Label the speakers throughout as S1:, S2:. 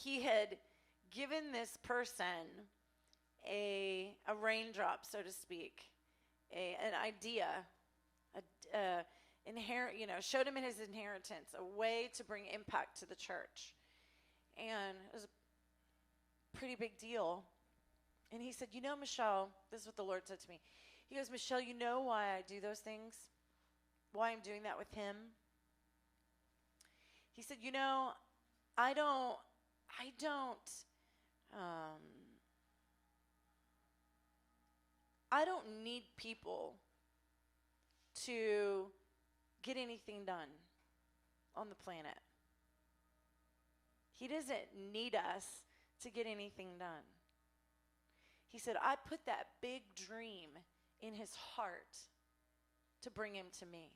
S1: he had given this person a raindrop, so to speak, an idea, showed him in his inheritance a way to bring impact to the church. And it was a pretty big deal. And he said, Michelle, this is what the Lord said to me. He goes, Michelle, you know why I do those things? Why I'm doing that with him? He said, I don't need people to get anything done on the planet. He doesn't need us to get anything done. He said, I put that big dream in his heart to bring him to me.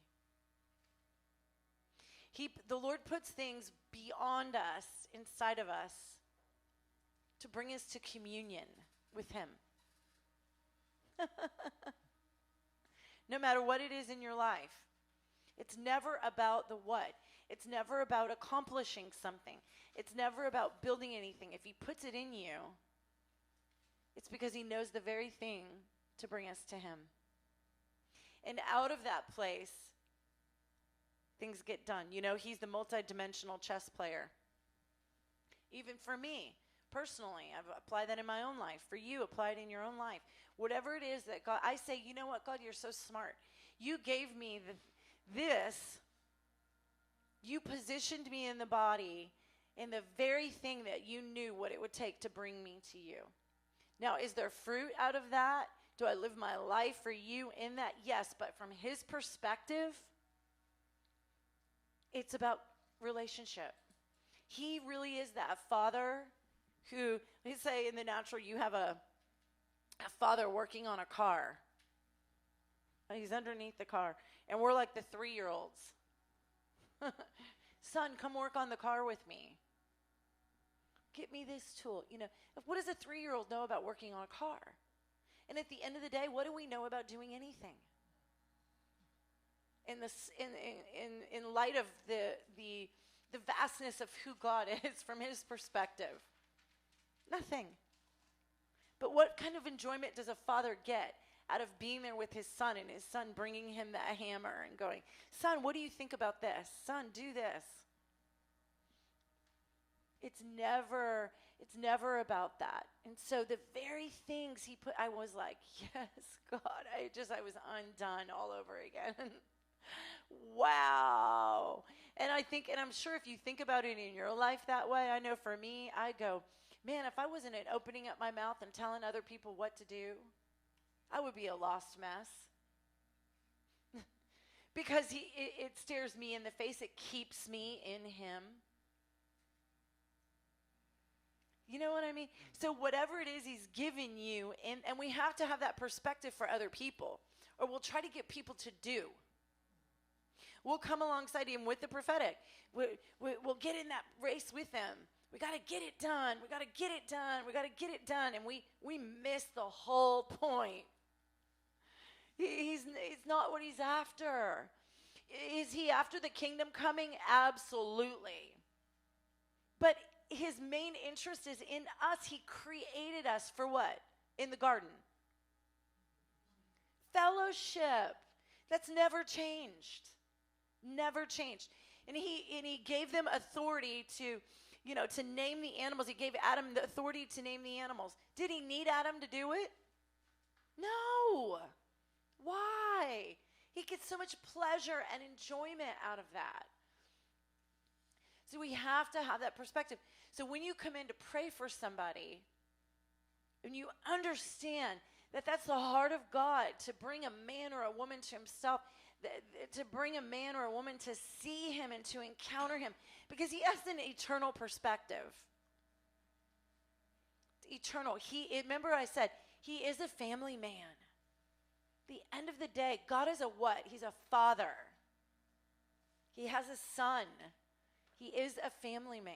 S1: The Lord puts things beyond us, inside of us, to bring us to communion with him. No matter what it is in your life, it's never about the what. It's never about accomplishing something. It's never about building anything. If he puts it in you, it's because he knows the very thing to bring us to him. And out of that place, things get done. He's the multi-dimensional chess player. Even for me, personally, I've applied that in my own life. For you, apply it in your own life. Whatever it is that God, I say, you know what, God, you're so smart. You gave me this. You positioned me in the body in the very thing that you knew what it would take to bring me to you. Now, is there fruit out of that? Do I live my life for you in that? Yes, but from his perspective, it's about relationship. He really is that father who, let's say in the natural, you have a father working on a car. He's underneath the car. And we're like the 3-year-olds. Son, come work on the car with me. Get me this tool. What does a 3-year-old know about working on a car? And at the end of the day, what do we know about doing anything? In light of the vastness of who God is from his perspective, nothing. But what kind of enjoyment does a father get out of being there with his son and his son bringing him that hammer and going, son, what do you think about this? Son, do this. It's never about that. And so the very things he put, I was like, yes, God, I was undone all over again. Wow. And I'm sure if you think about it in your life that way, I know for me, I go, man, if I wasn't opening up my mouth and telling other people what to do, I would be a lost mess. Because it stares me in the face. It keeps me in him. You know what I mean? So whatever it is he's given you, and we have to have that perspective for other people, or we'll try to get people to do. We'll come alongside him with the prophetic. We'll get in that race with them. We got to get it done. We got to get it done. We got to get it done. And we miss the whole point. He's not what he's after. Is he after the kingdom coming? Absolutely. But his main interest is in us. He created us for what? In the garden. Fellowship. That's never changed. Never changed. And he gave them authority to name the animals. He gave Adam the authority to name the animals. Did he need Adam to do it? No. Why? He gets so much pleasure and enjoyment out of that. So we have to have that perspective. So when you come in to pray for somebody, and you understand that that's the heart of God, to bring a man or a woman to himself, to bring a man or a woman to see him and to encounter him, because he has an eternal perspective. Eternal. Remember I said, he is a family man. The end of the day, God is a what? He's a father. He has a son. He is a family man.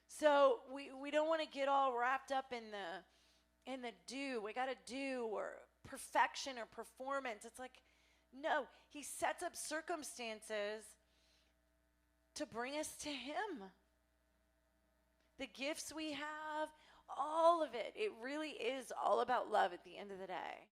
S1: So we don't want to get all wrapped up in the do. We got to do, or perfection or performance. It's like, no, he sets up circumstances to bring us to him. the gifts we have, all of it. It really is all about love at the end of the day.